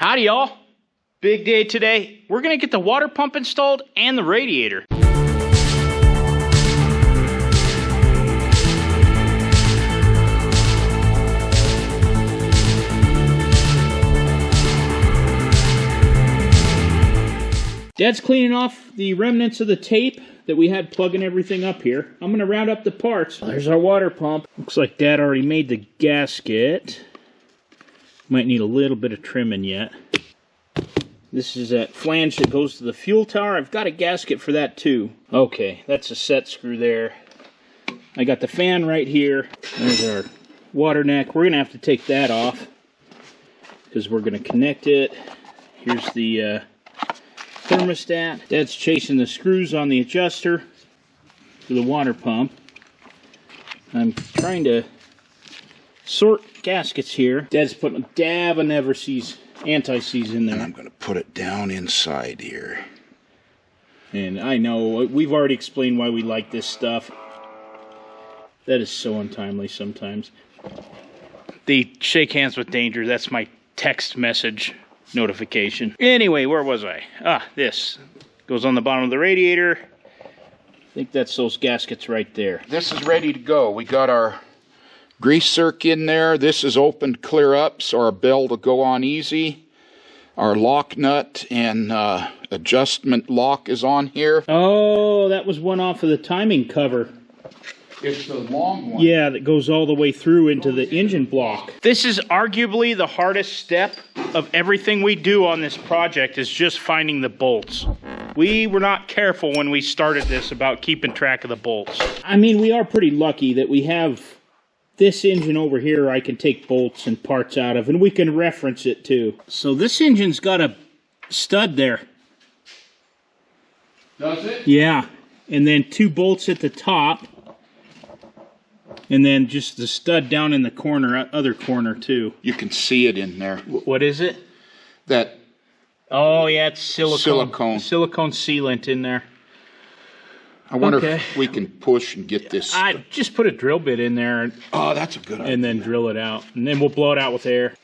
Howdy y'all, big day today. We're gonna get the water pump installed and the radiator. Dad's cleaning off the remnants of the tape that we had plugging everything up here. I'm gonna round up the parts. There's our water pump. Looks like Dad already made the gasket. Might need a little bit of trimming yet. This is that flange that goes to the fuel tower. I've got a gasket for that too. Okay, that's a set screw there. I got the fan right here. There's our water neck. We're gonna have to take that off because we're gonna connect it. Here's the thermostat. Dad's chasing the screws on the adjuster for the water pump. I'm trying to sort gaskets here. Dad's putting a dab of Never-Seez anti-seize in there. And I'm going to put it down inside here. And I know, we've already explained why we like this stuff. That is so untimely sometimes. The shake hands with danger, that's my text message notification. Anyway, where was I? This goes on the bottom of the radiator. I think that's those gaskets right there. This is ready to go. We got our grease circ in there. This is opened clear up, so our bell will go on easy. Our lock nut and adjustment lock is on here. Oh, that was one off of the timing cover. It's the long one. Yeah, that goes all the way through into the engine block. This is arguably the hardest step of everything we do on this project, is just finding the bolts. We were not careful when we started this about keeping track of the bolts. I mean, we are pretty lucky that we have this engine over here I can take bolts and parts out of, and we can reference it too. So this engine's got a stud there. Does it? Yeah, and then 2 bolts at the top. And then just the stud down in the corner, other corner too. You can see it in there. What is it? That. Oh yeah, it's silicone. Silicone sealant in there. I wonder if we can push and get this. I just put a drill bit in there. Oh, that's a good idea. And then drill it out. And then we'll blow it out with air.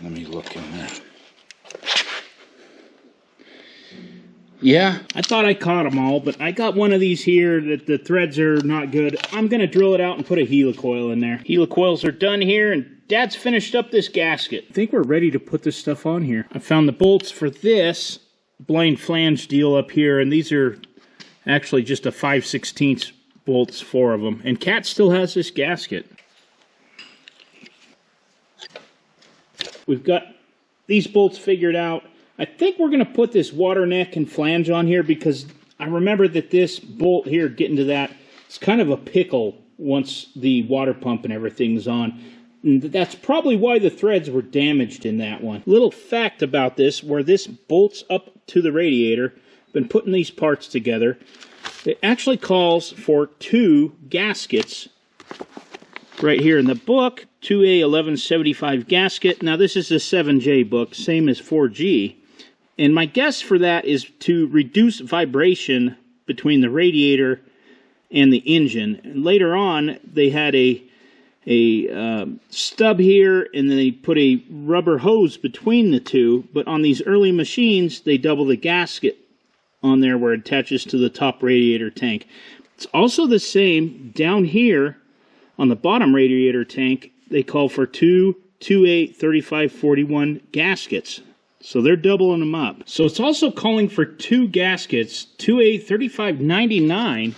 Let me look in there. Yeah. I thought I caught them all, but I got one of these here that the threads are not good. I'm going to drill it out and put a helicoil in there. Helicoils are done here, and Dad's finished up this gasket. I think we're ready to put this stuff on here. I found the bolts for this blind flange deal up here, and these are actually just a 5/16 bolts, 4 of them. And Cat still has this gasket. We've got these bolts figured out. I think we're going to put this water neck and flange on here because I remember that this bolt here, getting to that, it's kind of a pickle once the water pump and everything's on. And that's probably why the threads were damaged in that one. Little fact about this, where this bolts up to the radiator, been putting these parts together, it actually calls for 2 gaskets right here in the book. 2A1175 gasket. Now this is a 7J book, same as 4G. And my guess for that is to reduce vibration between the radiator and the engine. And later on, they had a stub here, and then they put a rubber hose between the two. But on these early machines, they double the gasket on there where it attaches to the top radiator tank. It's also the same down here on the bottom radiator tank. They call for 2 2A3541 gaskets. So they're doubling them up. So it's also calling for 2 gaskets, 2A3599,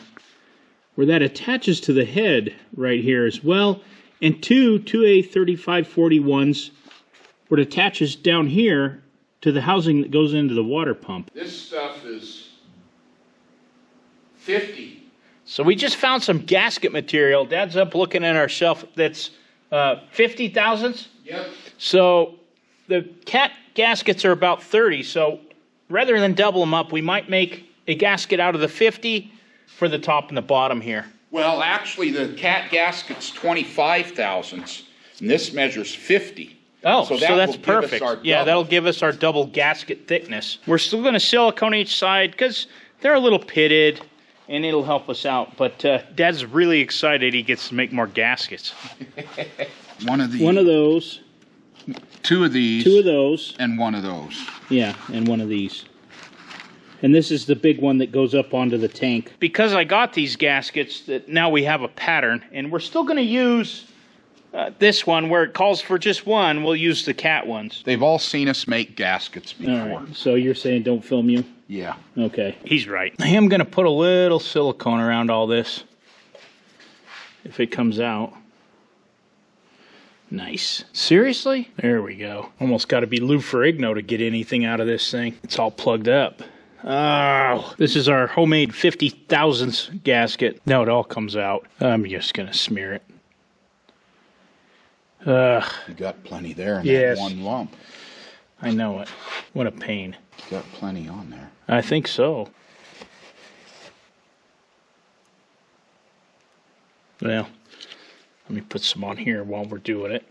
where that attaches to the head right here as well, and 2 2A3541s where it attaches down here to the housing that goes into the water pump. This stuff is 50. So we just found some gasket material. Dad's up looking at our shelf that's 50 thousandths. Yep. So the Cat gaskets are about 30, so rather than double them up, we might make a gasket out of the 50 for the top and the bottom here. Well, actually, the Cat gasket's 25 thousandths, and this measures 50. Oh, so that's perfect. Yeah, that'll give us our double gasket thickness. We're still going to silicone each side because they're a little pitted, and it'll help us out. But Dad's really excited he gets to make more gaskets. One of those. 2 of these. 2 of those. And 1 of those. Yeah, and 1 of these. And this is the big one that goes up onto the tank. Because I got these gaskets, that now we have a pattern, and we're still going to use this one where it calls for just 1. We'll use the cat ones. They've all seen us make gaskets before. All right, so you're saying don't film you? Yeah. Okay, he's right. I am going to put a little silicone around all this, if it comes out. Nice. Seriously? There we go. Almost got to be Lou Ferrigno to get anything out of this thing. It's all plugged up. Oh, this is our homemade 50 thousandths gasket. Now it all comes out. I'm just going to smear it. You got plenty there in that one lump. I know it. What a pain. You got plenty on there. I think so. Well, let me put some on here while we're doing it.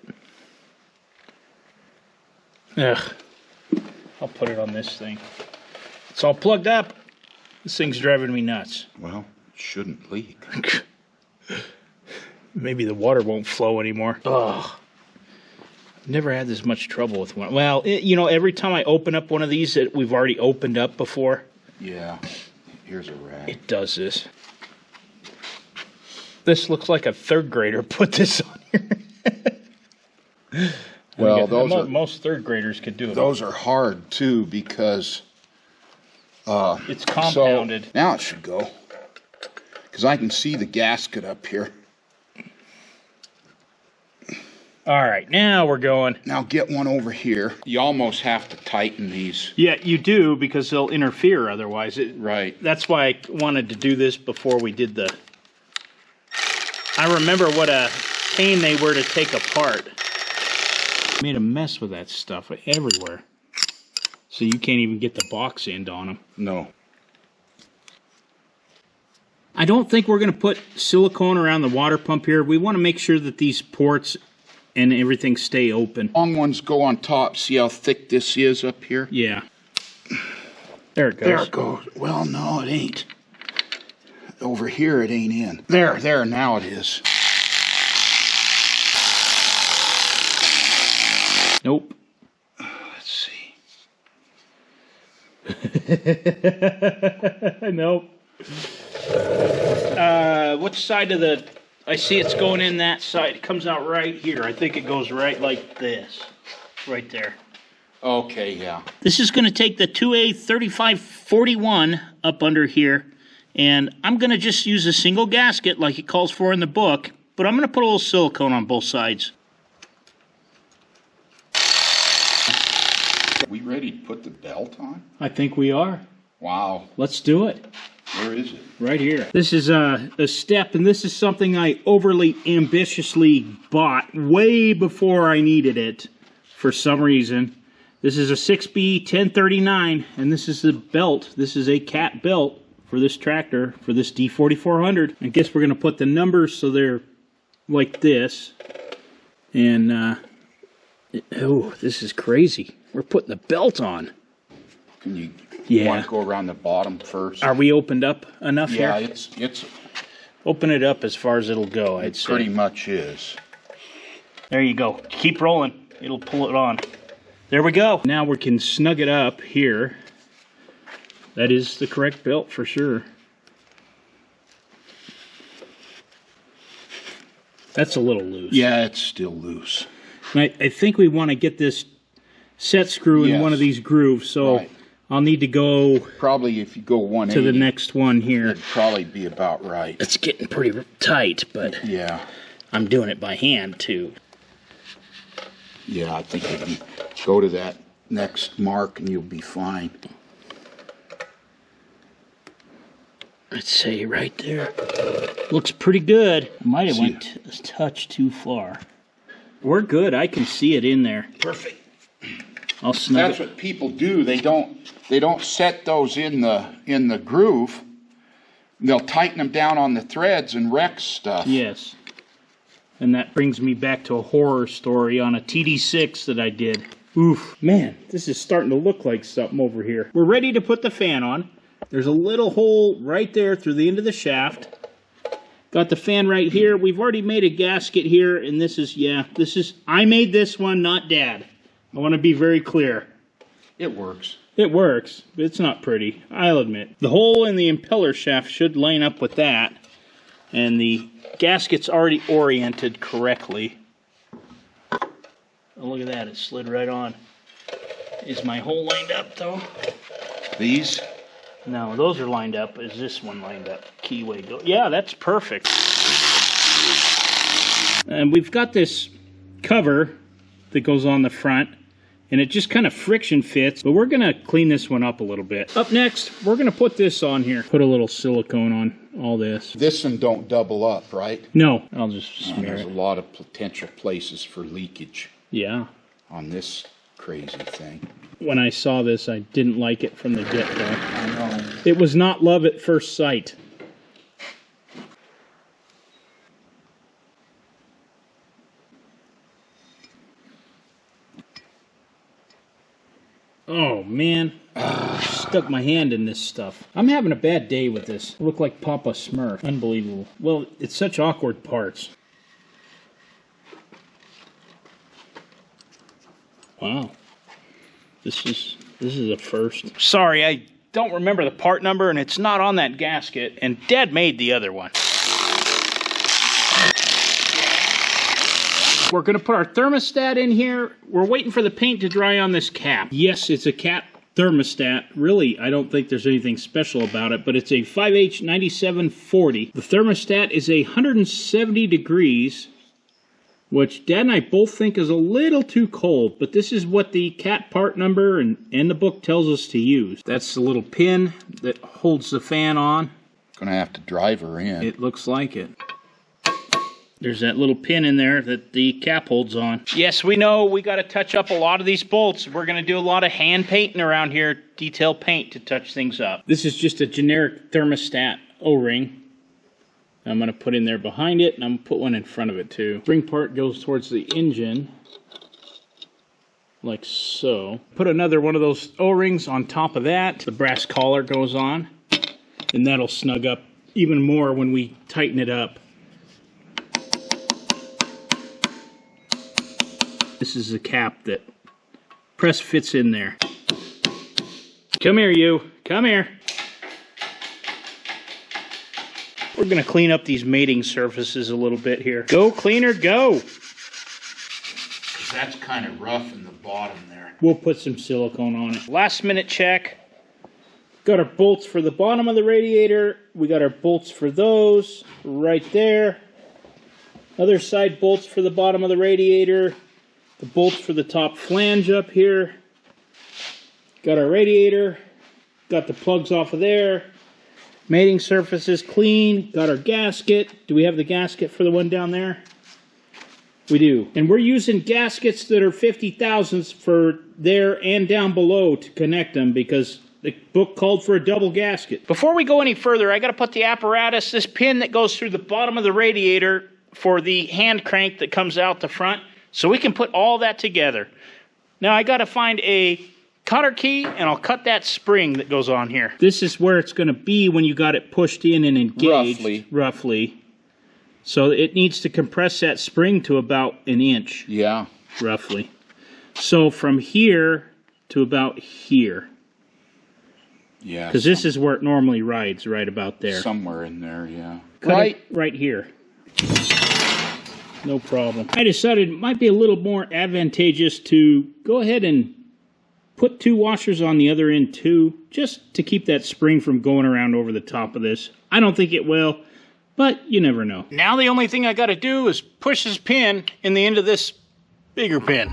Ugh. I'll put it on this thing. It's all plugged up. This thing's driving me nuts. Well, it shouldn't leak. Maybe the water won't flow anymore. Ugh. I've never had this much trouble with one. Well, you know, every time I open up one of these that we've already opened up before. Yeah. Here's a rag. It does this. This looks like a 3rd grader put this on here. Well, most 3rd graders could do it. Those are hard too because it's compounded. So now it should go because I can see the gasket up here. All right, now we're going. Now get one over here. You almost have to tighten these. Yeah, you do because they'll interfere otherwise. Right. That's why I wanted to do this before we did the... I remember what a pain they were to take apart. Made a mess with that stuff everywhere. So you can't even get the box end on them. No. I don't think we're going to put silicone around the water pump here. We want to make sure that these ports and everything stay open. Long ones go on top. See how thick this is up here? Yeah. There it goes. There it goes. Well, no, it ain't. Over here, it ain't in. There, now it is. Nope. Let's see. Nope. Which side of the... I see it's going in that side. It comes out right here. I think it goes right like this. Right there. Okay, yeah. This is going to take the 2A3541 up under here. And I'm going to just use a single gasket like it calls for in the book. But I'm going to put a little silicone on both sides. Are we ready to put the belt on? I think we are. Wow. Let's do it. Where is it? Right here. This is a step, and this is something I overly ambitiously bought way before I needed it for some reason. This is a 6B 1039, and this is the belt. This is a cat belt for this tractor, for this D4400. I guess we're going to put the numbers so they're like this. And, oh, this is crazy. We're putting the belt on. Can you... Yeah. Want to go around the bottom first? Are we opened up enough here? Yeah, it's... Open it up as far as it'll go, I'd say. Pretty much is. There you go. Keep rolling. It'll pull it on. There we go. Now we can snug it up here. That is the correct belt for sure. That's a little loose. Yeah, it's still loose. I think we want to get this set screw in one of these grooves, so... Right. I'll need to go... Probably if you go 180... To the next one here. It'd probably be about right. It's getting pretty tight, but... Yeah. I'm doing it by hand, too. Yeah, I think if you go to that next mark and you'll be fine. Let's say right there. Looks pretty good. I might have went a touch too far. We're good. I can see it in there. Perfect. I'll snug That's what people do. They don't set those in the groove. They'll tighten them down on the threads and wreck stuff. Yes. And that brings me back to a horror story on a TD6 that I did. Oof. Man, this is starting to look like something over here. We're ready to put the fan on. There's a little hole right there through the end of the shaft. Got the fan right here. We've already made a gasket here, and this is, I made this one, not Dad. I want to be very clear. It works. It works, but it's not pretty, I'll admit. The hole in the impeller shaft should line up with that, and the gasket's already oriented correctly. Oh, look at that, it slid right on. Is my hole lined up, though? These? No, those are lined up. Is this one lined up? Keyway go. Yeah, that's perfect. And we've got this cover that goes on the front, and it just kind of friction fits, but we're going to clean this one up a little bit. Up next, we're going to put this on here. Put a little silicone on all this. This one don't double up, right? No, I'll just smear There's it. a lot of potential places for leakage. Yeah. On this crazy thing. When I saw this, I didn't like it from the get-go. I know. It was not love at first sight. Oh, man. Stuck my hand in this stuff. I'm having a bad day with this. I look like Papa Smurf. Unbelievable. Well, it's such awkward parts. Wow. This is a first. Sorry, I don't remember the part number, and it's not on that gasket, and Dad made the other one. We're going to put our thermostat in here. We're waiting for the paint to dry on this cap. Yes, it's a cap thermostat. Really, I don't think there's anything special about it, but it's a 5H9740. The thermostat is 170 degrees, which Dad and I both think is a little too cold, but this is what the cat part number and the book tells us to use. That's the little pin that holds the fan on. Gonna have to drive her in. It looks like it. There's that little pin in there that the cap holds on. Yes, we know we got to touch up a lot of these bolts. We're going to do a lot of hand painting around here, detail paint to touch things up. This is just a generic thermostat O-ring. I'm going to put in there behind it, and I'm going to put one in front of it too. Spring part goes towards the engine, like so. Put another one of those O-rings on top of that. The brass collar goes on, and that'll snug up even more when we tighten it up. This is a cap that press fits in there. Come here, you. Come here. We're going to clean up these mating surfaces a little bit here. Go, cleaner, go. That's kind of rough in the bottom there. We'll put some silicone on it. Last minute check. Got our bolts for the bottom of the radiator. We got our bolts for those right there. Other side bolts for the bottom of the radiator. The bolts for the top flange up here. Got our radiator. Got the plugs off of there. Mating surfaces clean. Got our gasket. Do we have the gasket for the one down there? We do. And we're using gaskets that are 50 thousandths for there and down below to connect them because the book called for a double gasket. Before we go any further, I got to put the apparatus, this pin that goes through the bottom of the radiator for the hand crank that comes out the front, so we can put all that together. Now I got to find a cutter key, and I'll cut that spring that goes on here. This is where it's going to be when you got it pushed in and engaged. Roughly. So it needs to compress that spring to about an inch. Yeah. Roughly. So from here to about here. Yeah. Because this is where it normally rides, right about there. Somewhere in there, yeah. Right here. No problem. I decided it might be a little more advantageous to go ahead and put 2 washers on the other end too, just to keep that spring from going around over the top of this. I don't think it will, but you never know. Now the only thing I got to do is push this pin in the end of this bigger pin.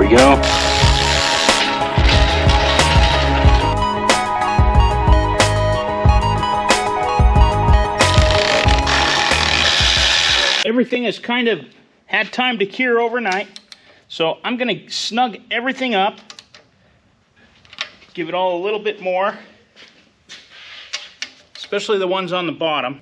we go. Everything has kind of had time to cure overnight, so I'm going to snug everything up, give it all a little bit more, especially the ones on the bottom.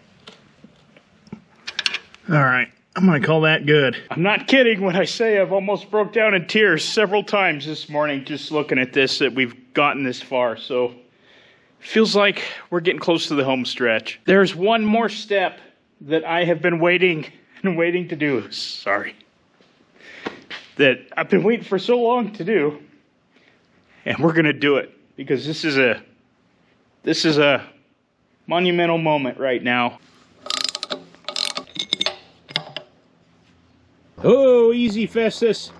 All right, I'm going to call that good. I'm not kidding when I say I've almost broke down in tears several times this morning just looking at this, that we've gotten this far. So feels like we're getting close to the home stretch. There's one more step that I have been waiting to do. Sorry. That I've been waiting for so long to do. And we're going to do it because this is a monumental moment right now. Oh, easy, Festus.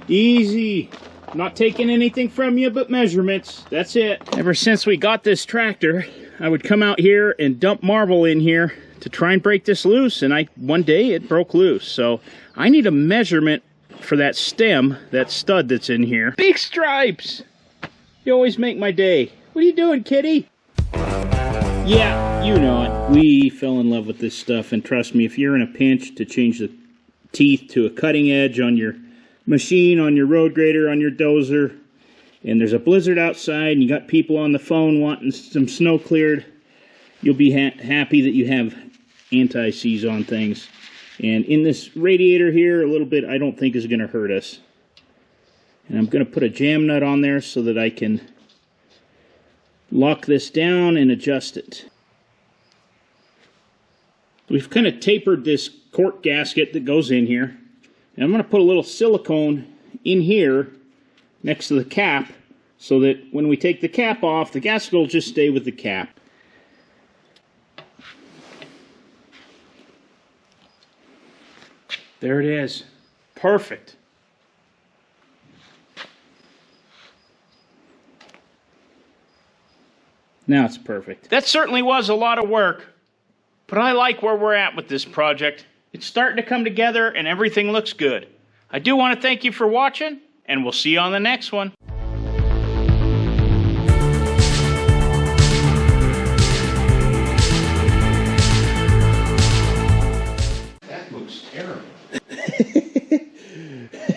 Easy. Not taking anything from you but measurements. That's it. Ever since we got this tractor, I would come out here and dump marble in here to try and break this loose, and one day it broke loose. So I need a measurement for that stem, that stud that's in here. Big stripes! You always make my day. What are you doing, kitty? Yeah, you know it. We fell in love with this stuff, and trust me, if you're in a pinch to change the teeth to a cutting edge on your machine, on your road grader, on your dozer, and there's a blizzard outside and you got people on the phone wanting some snow cleared, you'll be happy that you have anti-seize on things. And in this radiator here, a little bit I don't think is going to hurt us. And I'm going to put a jam nut on there so that I can lock this down and adjust it. We've kind of tapered this cork gasket that goes in here. And I'm going to put a little silicone in here next to the cap so that when we take the cap off, the gasket will just stay with the cap. There it is. Perfect. Now it's perfect. That certainly was a lot of work, but I like where we're at with this project. It's starting to come together and everything looks good. I do want to thank you for watching, and we'll see you on the next one. That looks terrible.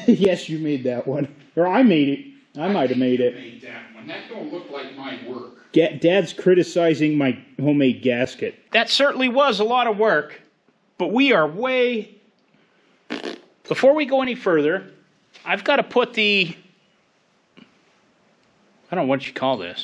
Yes, you made that one. Or I made it. I might have made it. Made that one. That don't look like my work. Dad's criticizing my homemade gasket. That certainly was a lot of work, but we are way... Before we go any further, I've got to put the... I don't know what you call this.